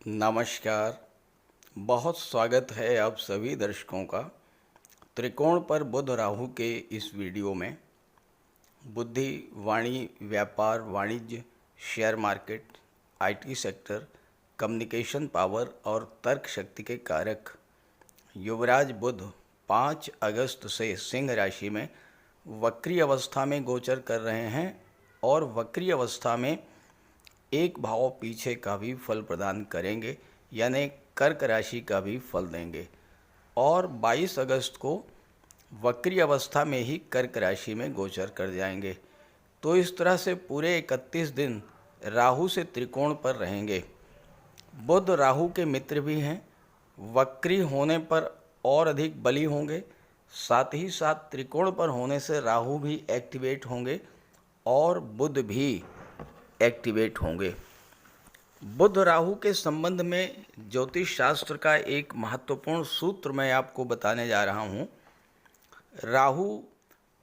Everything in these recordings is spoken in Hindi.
नमस्कार। बहुत स्वागत है आप सभी दर्शकों का त्रिकोण पर बुध राहु के इस वीडियो में। बुद्धि, वाणी, व्यापार, वाणिज्य, share market, IT sector, communication power और तर्क शक्ति के कारक युवराज बुध 5 अगस्त से सिंह राशि में वक्री अवस्था में गोचर कर रहे हैं और वक्री अवस्था में एक भाव पीछे का भी फल प्रदान करेंगे, यानी कर्क राशि का भी फल देंगे। और 22 अगस्त को वक्री अवस्था में ही कर्क राशि में गोचर कर जाएंगे। तो इस तरह से पूरे 31 दिन राहु से त्रिकोण पर रहेंगे। बुध राहु के मित्र भी हैं, वक्री होने पर और अधिक बली होंगे, साथ ही साथ त्रिकोण पर होने से राहु भी एक्टिवेट होंगे और बुध भी एक्टिवेट होंगे। बुध राहु के संबंध में ज्योतिष शास्त्र का एक महत्वपूर्ण सूत्र मैं आपको बताने जा रहा हूँ। राहु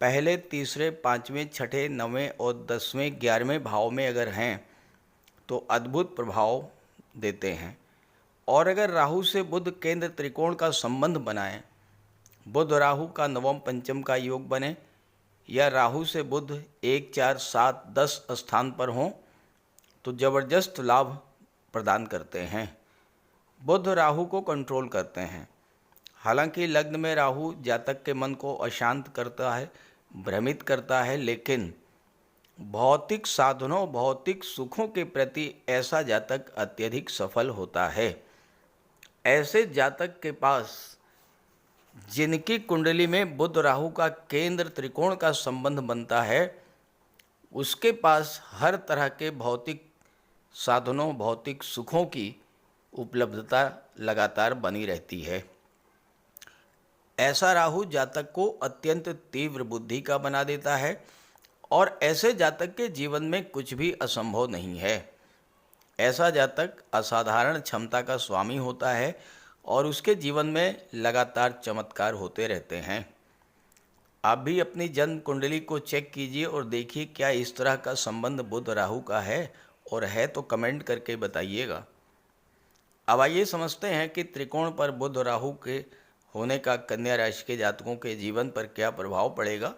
पहले, तीसरे, पाँचवें, छठे, नवें और 10वें, 11वें भाव में अगर हैं तो अद्भुत प्रभाव देते हैं। और अगर राहु से बुध केंद्र त्रिकोण का संबंध बनाएं, बुध राहु का नवम पंचम का योग बने, या राहु से बुध 1, 4, 7, 10 स्थान पर हों तो ज़बरदस्त लाभ प्रदान करते हैं। बुध राहु को कंट्रोल करते हैं। हालांकि लग्न में राहु जातक के मन को अशांत करता है, भ्रमित करता है, लेकिन भौतिक साधनों, भौतिक सुखों के प्रति ऐसा जातक अत्यधिक सफल होता है। ऐसे जातक के पास जिनकी कुंडली में बुध राहु का केंद्र त्रिकोण का संबंध बनता है, उसके पास हर तरह के भौतिक साधनों, भौतिक सुखों की उपलब्धता लगातार बनी रहती है। ऐसा राहु जातक को अत्यंत तीव्र बुद्धि का बना देता है और ऐसे जातक के जीवन में कुछ भी असंभव नहीं है। ऐसा जातक असाधारण क्षमता का स्वामी होता है और उसके जीवन में लगातार चमत्कार होते रहते हैं। आप भी अपनी जन्म कुंडली को चेक कीजिए और देखिए क्या इस तरह का संबंध बुध राहु का है, और है तो कमेंट करके बताइएगा। अब आइए समझते हैं कि त्रिकोण पर बुध राहु के होने का कन्या राशि के जातकों के जीवन पर क्या प्रभाव पड़ेगा।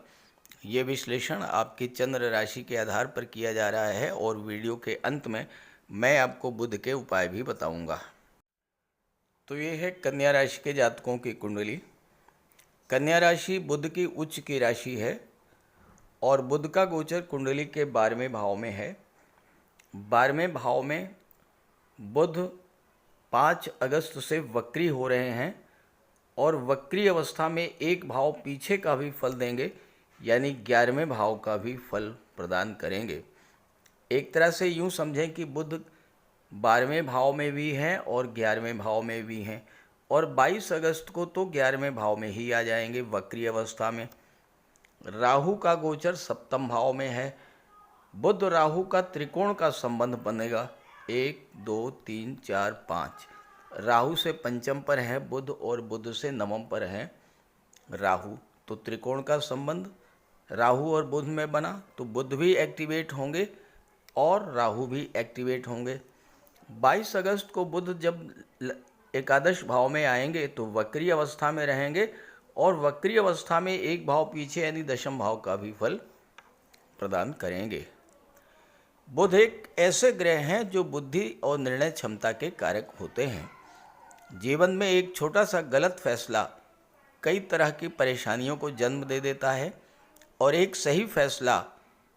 ये विश्लेषण आपकी चंद्र राशि के आधार पर किया जा रहा है और वीडियो के अंत में मैं आपको बुध के उपाय भी बताऊंगा। तो ये है कन्या राशि के जातकों की कुंडली। कन्या राशि बुध की उच्च की राशि है और बुध का गोचर कुंडली के 12वें भाव में है। 12वें भाव में बुध 5 अगस्त से वक्री हो रहे हैं और वक्री अवस्था में एक भाव पीछे का भी फल देंगे, यानी 11वें भाव का भी फल प्रदान करेंगे। एक तरह से यूँ समझें कि बुध 12वें भाव में भी हैं और 11वें भाव में भी हैं, और 22 अगस्त को तो 11वें भाव में ही आ जाएंगे वक्री अवस्था में। राहु का गोचर सप्तम भाव में है। बुध राहु का त्रिकोण का संबंध बनेगा 1, 2, 3, 4, 5। राहु से पंचम पर है बुध और बुध से नवम पर है राहु, तो त्रिकोण का संबंध राहु और बुध में बना तो बुध भी एक्टिवेट होंगे और राहु भी एक्टिवेट होंगे। 22 अगस्त को बुध जब एकादश भाव में आएंगे तो वक्री अवस्था में रहेंगे और वक्री अवस्था में एक भाव पीछे यानी दशम भाव का भी फल प्रदान करेंगे। बुध एक ऐसे ग्रह हैं जो बुद्धि और निर्णय क्षमता के कारक होते हैं। जीवन में एक छोटा सा गलत फैसला कई तरह की परेशानियों को जन्म दे देता है और एक सही फैसला,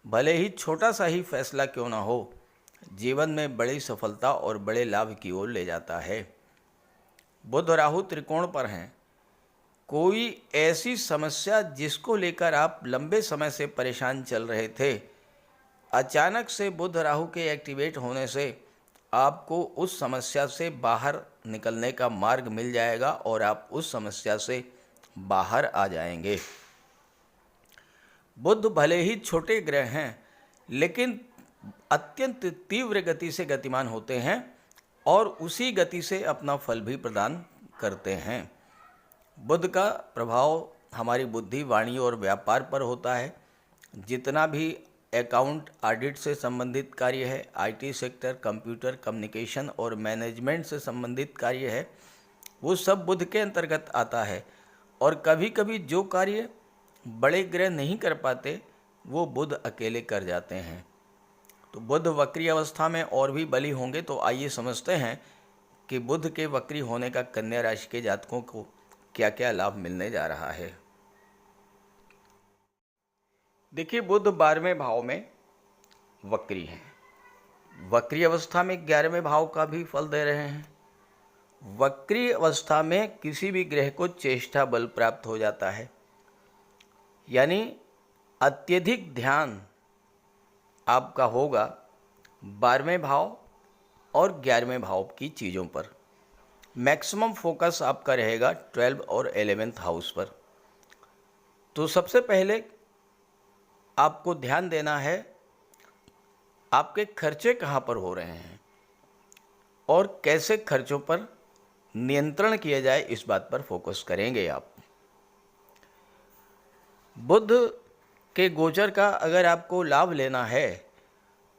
भले ही छोटा सा ही फैसला क्यों ना हो, जीवन में बड़ी सफलता और बड़े लाभ की ओर ले जाता है। बुध राहु त्रिकोण पर हैं। कोई ऐसी समस्या जिसको लेकर आप लंबे समय से परेशान चल रहे थे, अचानक से बुध राहु के एक्टिवेट होने से आपको उस समस्या से बाहर निकलने का मार्ग मिल जाएगा और आप उस समस्या से बाहर आ जाएंगे। बुध भले ही छोटे ग्रह हैं, लेकिन अत्यंत तीव्र गति से गतिमान होते हैं और उसी गति से अपना फल भी प्रदान करते हैं। बुध का प्रभाव हमारी बुद्धि, वाणी और व्यापार पर होता है। जितना भी अकाउंट ऑडिट से संबंधित कार्य है, आईटी सेक्टर, कंप्यूटर कम्युनिकेशन और मैनेजमेंट से संबंधित कार्य है, वो सब बुध के अंतर्गत आता है। और कभी कभी जो कार्य बड़े ग्रह नहीं कर पाते वो बुध अकेले कर जाते हैं। तो बुध वक्री अवस्था में और भी बली होंगे। तो आइए समझते हैं कि बुध के वक्री होने का कन्या राशि के जातकों को क्या क्या लाभ मिलने जा रहा है। देखिए, बुध 12वें भाव में वक्री है। वक्री अवस्था में 11वें भाव का भी फल दे रहे हैं। वक्री अवस्था में किसी भी ग्रह को चेष्टा बल प्राप्त हो जाता है, यानी अत्यधिक ध्यान आपका होगा 12वें भाव और 11वें भाव की चीज़ों पर। मैक्सिमम फोकस आपका रहेगा 12 और 11th हाउस पर। तो सबसे पहले आपको ध्यान देना है आपके खर्चे कहाँ पर हो रहे हैं और कैसे खर्चों पर नियंत्रण किया जाए, इस बात पर फोकस करेंगे आप। बुध के गोचर का अगर आपको लाभ लेना है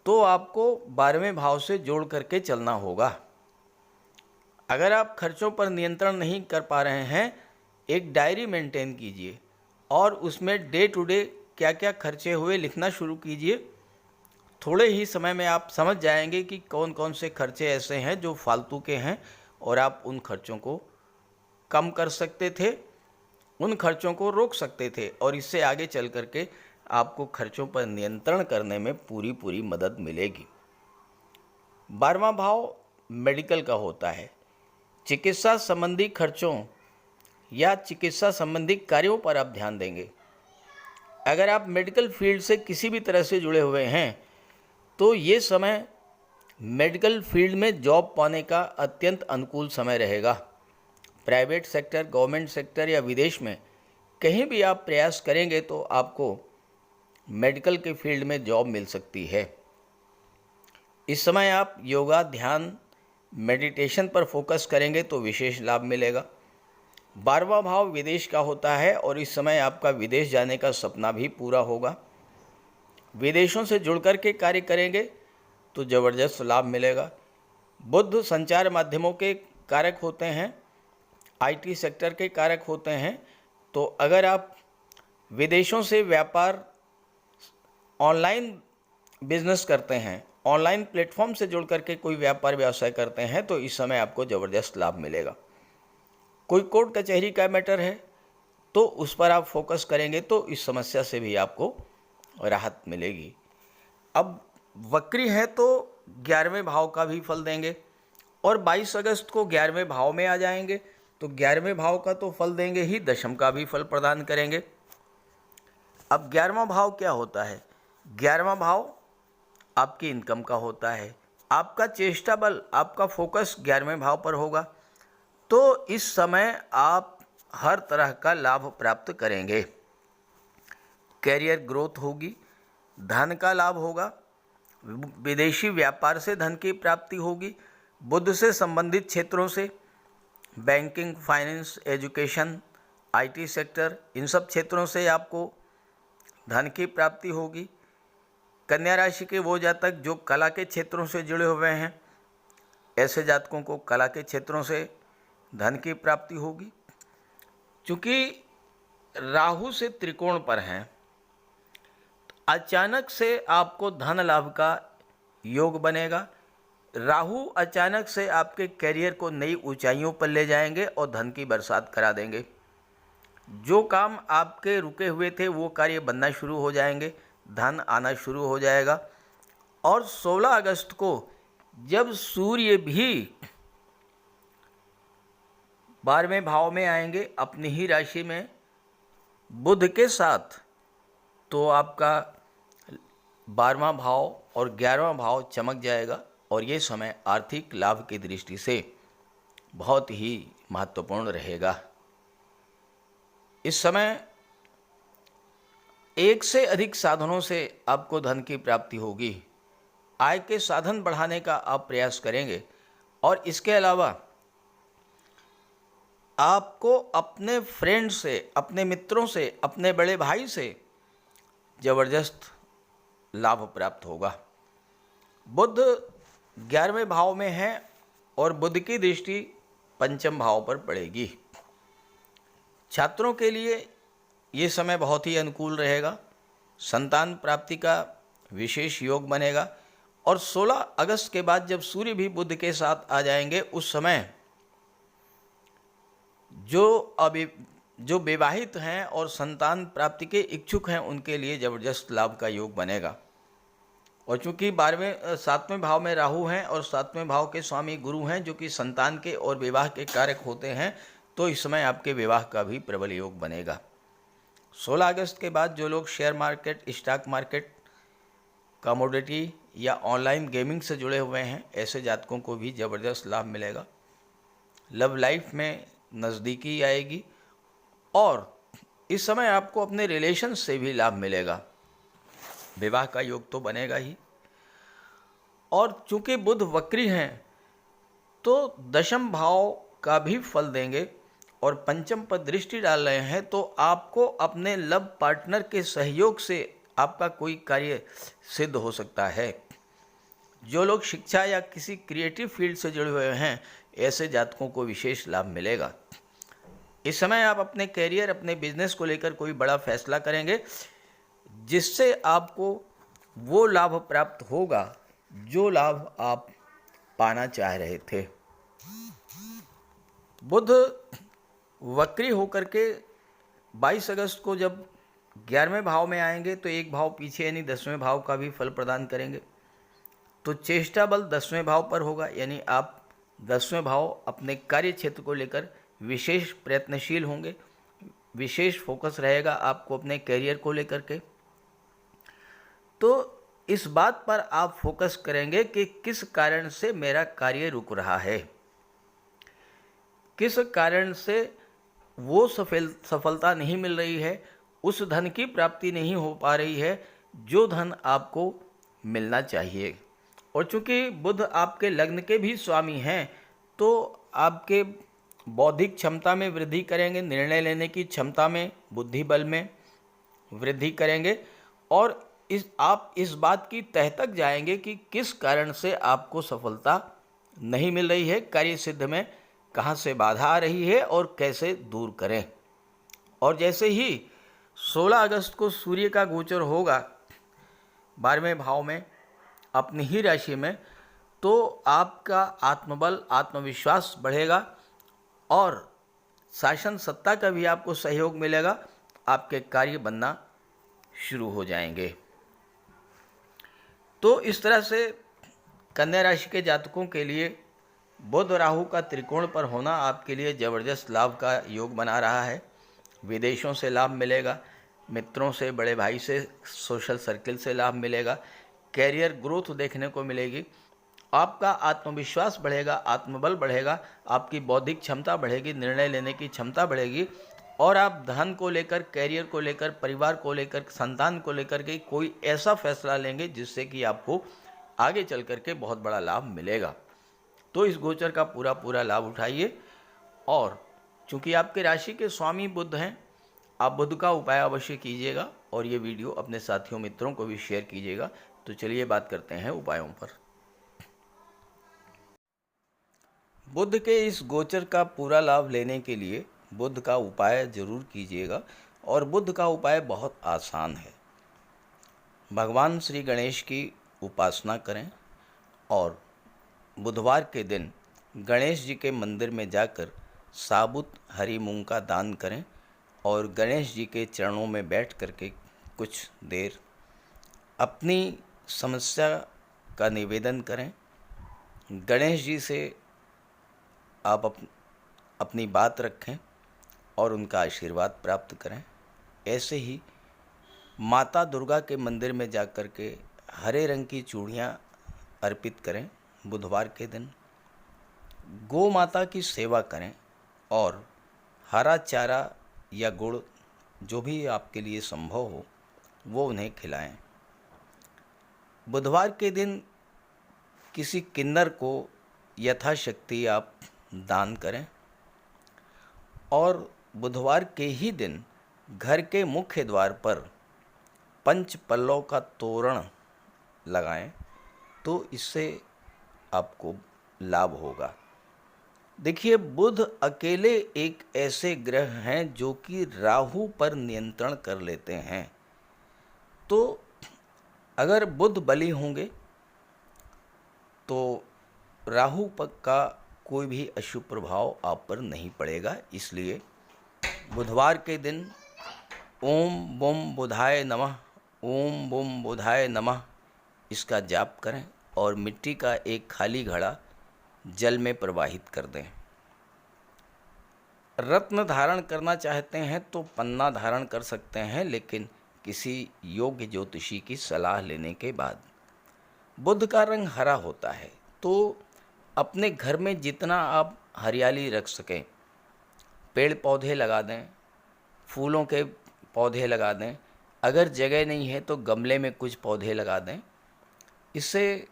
तो आपको 12वें भाव से जोड़ करके चलना होगा। अगर आप खर्चों पर नियंत्रण नहीं कर पा रहे हैं, एक डायरी मेंटेन कीजिए और उसमें डे टू डे क्या क्या खर्चे हुए लिखना शुरू कीजिए। थोड़े ही समय में आप समझ जाएंगे कि कौन कौन से खर्चे ऐसे हैं जो फालतू के हैं और आप उन खर्चों को कम कर सकते थे, उन खर्चों को रोक सकते थे और इससे आगे चल करके आपको खर्चों पर नियंत्रण करने में पूरी मदद मिलेगी। 12वां भाव मेडिकल का होता है। चिकित्सा संबंधी खर्चों या चिकित्सा संबंधी कार्यों पर आप ध्यान देंगे। अगर आप मेडिकल फील्ड से किसी भी तरह से जुड़े हुए हैं तो ये समय मेडिकल फील्ड में जॉब पाने का अत्यंत अनुकूल समय रहेगा। प्राइवेट सेक्टर, गवर्नमेंट सेक्टर या विदेश में कहीं भी आप प्रयास करेंगे तो आपको मेडिकल के फील्ड में जॉब मिल सकती है। इस समय आप योगा, ध्यान, मेडिटेशन पर फोकस करेंगे तो विशेष लाभ मिलेगा। 12वां भाव विदेश का होता है और इस समय आपका विदेश जाने का सपना भी पूरा होगा। विदेशों से जुड़कर के कार्य करेंगे तो ज़बरदस्त लाभ मिलेगा। बुध संचार माध्यमों के कारक होते हैं, आईटी सेक्टर के कारक होते हैं। तो अगर आप विदेशों से व्यापार, ऑनलाइन बिजनेस करते हैं, ऑनलाइन प्लेटफॉर्म से जुड़ करके कोई व्यापार व्यवसाय करते हैं तो इस समय आपको ज़बरदस्त लाभ मिलेगा। कोई कोर्ट कचहरी का मैटर है तो उस पर आप फोकस करेंगे तो इस समस्या से भी आपको राहत मिलेगी। अब वक्री है तो 11वें भाव का भी फल देंगे और 22 अगस्त को 11वें भाव में आ जाएंगे तो 11वें भाव का तो फल देंगे ही, दशम का भी फल प्रदान करेंगे। अब 11वां भाव क्या होता है? 11वां भाव आपकी इनकम का होता है। आपका चेष्टा बल, आपका फोकस 11वें भाव पर होगा तो इस समय आप हर तरह का लाभ प्राप्त करेंगे। कैरियर ग्रोथ होगी, धन का लाभ होगा, विदेशी व्यापार से धन की प्राप्ति होगी, बुध से संबंधित क्षेत्रों से, banking, finance, education, IT sector, इन सब क्षेत्रों से आपको धन की प्राप्ति होगी। कन्या राशि के वो जातक जो कला के क्षेत्रों से जुड़े हुए हैं, ऐसे जातकों को कला के क्षेत्रों से धन की प्राप्ति होगी। चूँकि राहु से त्रिकोण पर हैं, अचानक से आपको धन लाभ का योग बनेगा। राहु अचानक से आपके करियर को नई ऊंचाइयों पर ले जाएंगे और धन की बरसात करा देंगे। जो काम आपके रुके हुए थे वो कार्य बनना शुरू हो जाएंगे, धन आना शुरू हो जाएगा। और 16 अगस्त को जब सूर्य भी 12वें भाव में आएंगे अपनी ही राशि में बुध के साथ, तो आपका 12वां भाव और 11वां भाव चमक जाएगा और ये समय आर्थिक लाभ की दृष्टि से बहुत ही महत्वपूर्ण रहेगा। इस समय एक से अधिक साधनों से आपको धन की प्राप्ति होगी। आय के साधन बढ़ाने का आप प्रयास करेंगे और इसके अलावा आपको अपने फ्रेंड से, अपने मित्रों से, अपने बड़े भाई से ज़बरदस्त लाभ प्राप्त होगा। बुध 11वें भाव में है और बुध की दृष्टि पंचम भाव पर पड़ेगी। छात्रों के लिए ये समय बहुत ही अनुकूल रहेगा। संतान प्राप्ति का विशेष योग बनेगा और 16 अगस्त के बाद जब सूर्य भी बुध के साथ आ जाएंगे, उस समय जो विवाहित हैं और संतान प्राप्ति के इच्छुक हैं उनके लिए जबरदस्त लाभ का योग बनेगा। और चूंकि 7वें भाव में राहु हैं और 7वें भाव के स्वामी गुरु हैं जो कि संतान के और विवाह के कारक होते हैं, तो इस समय आपके विवाह का भी प्रबल योग बनेगा। 16 अगस्त के बाद जो लोग share market, stock market, commodity या ऑनलाइन गेमिंग से जुड़े हुए हैं, ऐसे जातकों को भी ज़बरदस्त लाभ मिलेगा। लव लाइफ में नज़दीकी आएगी और इस समय आपको अपने रिलेशन से भी लाभ मिलेगा। विवाह का योग तो बनेगा ही। और चूंकि बुध वक्री हैं तो दशम भाव का भी फल देंगे और पंचम पर दृष्टि डाल रहे हैं, तो आपको अपने लव पार्टनर के सहयोग से आपका कोई कार्य सिद्ध हो सकता है। जो लोग शिक्षा या किसी क्रिएटिव फील्ड से जुड़े हुए हैं, ऐसे जातकों को विशेष लाभ मिलेगा। इस समय आप अपने कैरियर, अपने बिजनेस को लेकर कोई बड़ा फैसला करेंगे जिससे आपको वो लाभ प्राप्त होगा जो लाभ आप पाना चाह रहे थे। बुध वक्री होकर के 22 अगस्त को जब 11वें भाव में आएंगे तो एक भाव पीछे यानी 10वें भाव का भी फल प्रदान करेंगे। तो चेष्टा बल 10वें भाव पर होगा, यानी आप 10वें भाव अपने कार्य क्षेत्र को लेकर विशेष प्रयत्नशील होंगे। विशेष फोकस रहेगा आपको अपने कैरियर को लेकर के। तो इस बात पर आप फोकस करेंगे कि किस कारण से मेरा कार्य रुक रहा है, किस कारण से वो सफलता नहीं मिल रही है, उस धन की प्राप्ति नहीं हो पा रही है जो धन आपको मिलना चाहिए। और चूंकि बुध आपके लग्न के भी स्वामी हैं, तो आपके बौद्धिक क्षमता में वृद्धि करेंगे, निर्णय लेने की क्षमता में, बुद्धि बल में वृद्धि करेंगे और आप इस बात की तह तक जाएंगे कि किस कारण से आपको सफलता नहीं मिल रही है, कार्य सिद्ध में कहाँ से बाधा आ रही है और कैसे दूर करें। और जैसे ही 16 अगस्त को सूर्य का गोचर होगा 12वें भाव में अपनी ही राशि में, तो आपका आत्मबल, आत्मविश्वास बढ़ेगा और शासन सत्ता का भी आपको सहयोग मिलेगा। आपके कार्य बनना शुरू हो जाएंगे। तो इस तरह से कन्या राशि के जातकों के लिए बुध राहु का त्रिकोण पर होना आपके लिए ज़बरदस्त लाभ का योग बना रहा है। विदेशों से लाभ मिलेगा, मित्रों से, बड़े भाई से, सोशल सर्किल से लाभ मिलेगा, कैरियर ग्रोथ देखने को मिलेगी, आपका आत्मविश्वास बढ़ेगा, आत्मबल बढ़ेगा, आपकी बौद्धिक क्षमता बढ़ेगी, निर्णय लेने की क्षमता बढ़ेगी और आप धन को लेकर, कैरियर को लेकर, परिवार को लेकर, संतान को लेकर के कोई ऐसा फैसला लेंगे जिससे कि आपको आगे चल कर के बहुत बड़ा लाभ मिलेगा। तो इस गोचर का पूरा लाभ उठाइए। और चूंकि आपके राशि के स्वामी बुध हैं, आप बुध का उपाय अवश्य कीजिएगा और ये वीडियो अपने साथियों, मित्रों को भी शेयर कीजिएगा। तो चलिए बात करते हैं उपायों पर। बुध के इस गोचर का पूरा लाभ लेने के लिए बुध का उपाय जरूर कीजिएगा और बुध का उपाय बहुत आसान है। भगवान श्री गणेश की उपासना करें और बुधवार के दिन गणेश जी के मंदिर में जाकर साबुत हरी मूंग का दान करें और गणेश जी के चरणों में बैठ करके कुछ देर अपनी समस्या का निवेदन करें। गणेश जी से आप अपनी बात रखें और उनका आशीर्वाद प्राप्त करें। ऐसे ही माता दुर्गा के मंदिर में जाकर के हरे रंग की चूड़ियाँ अर्पित करें। बुधवार के दिन गौ माता की सेवा करें और हरा चारा या गुड़ जो भी आपके लिए संभव हो वो उन्हें खिलाएं। बुधवार के दिन किसी किन्नर को यथाशक्ति आप दान करें और बुधवार के ही दिन घर के मुख्य द्वार पर पंच पल्लव का तोरण लगाएं तो इससे आपको लाभ होगा। देखिए, बुध अकेले एक ऐसे ग्रह हैं जो कि राहु पर नियंत्रण कर लेते हैं। तो अगर बुध बली होंगे तो राहु का कोई भी अशुभ प्रभाव आप पर नहीं पड़ेगा। इसलिए बुधवार के दिन ओम बुम बुधाय नमः, ओम बुम बुधाय नमः इसका जाप करें और मिट्टी का एक खाली घड़ा जल में प्रवाहित कर दें। रत्न धारण करना चाहते हैं तो पन्ना धारण कर सकते हैं, लेकिन किसी योग्य ज्योतिषी की सलाह लेने के बाद। बुध का रंग हरा होता है, तो अपने घर में जितना आप हरियाली रख सकें, पेड़ पौधे लगा दें, फूलों के पौधे लगा दें। अगर जगह नहीं है तो गमले में कुछ पौधे लगा दें। इससे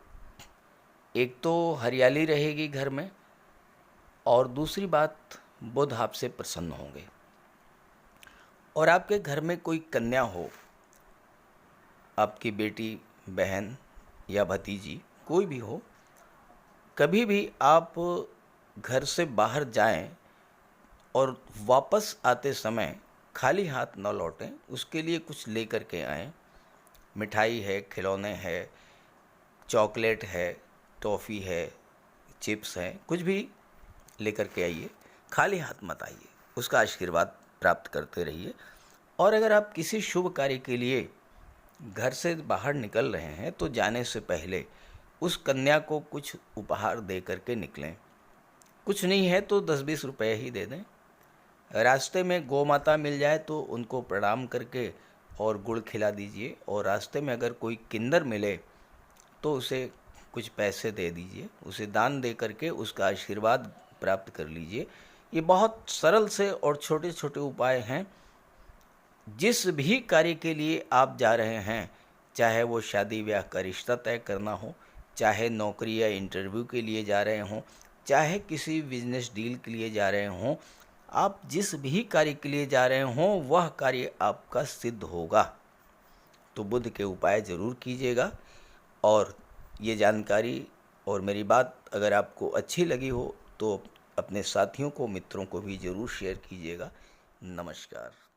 एक तो हरियाली रहेगी घर में, और दूसरी बात, बुध आपसे प्रसन्न होंगे। और आपके घर में कोई कन्या हो, आपकी बेटी, बहन या भतीजी, कोई भी हो, कभी भी आप घर से बाहर जाएं और वापस आते समय खाली हाथ न लौटें, उसके लिए कुछ लेकर के आएं। मिठाई है, खिलौने है, चॉकलेट है, टॉफ़ी है, चिप्स हैं, कुछ भी लेकर के आइए। खाली हाथ मत आइए, उसका आशीर्वाद प्राप्त करते रहिए। और अगर आप किसी शुभ कार्य के लिए घर से बाहर निकल रहे हैं तो जाने से पहले उस कन्या को कुछ उपहार दे करके निकलें। कुछ नहीं है तो 10-20 रुपए ही दे दें। रास्ते में गौ माता मिल जाए तो उनको प्रणाम करके और गुड़ खिला दीजिए। और रास्ते में अगर कोई किन्नर मिले तो उसे कुछ पैसे दे दीजिए, उसे दान दे करके उसका आशीर्वाद प्राप्त कर लीजिए। ये बहुत सरल से और छोटे छोटे उपाय हैं। जिस भी कार्य के लिए आप जा रहे हैं, चाहे वो शादी ब्याह का रिश्ता तय करना हो, चाहे नौकरी या इंटरव्यू के लिए जा रहे हों, चाहे किसी बिजनेस डील के लिए जा रहे हों, आप जिस भी कार्य के लिए जा रहे हों वह कार्य आपका सिद्ध होगा। तो बुध के उपाय ज़रूर कीजिएगा। और ये जानकारी और मेरी बात अगर आपको अच्छी लगी हो तो अपने साथियों को, मित्रों को भी ज़रूर शेयर कीजिएगा। नमस्कार।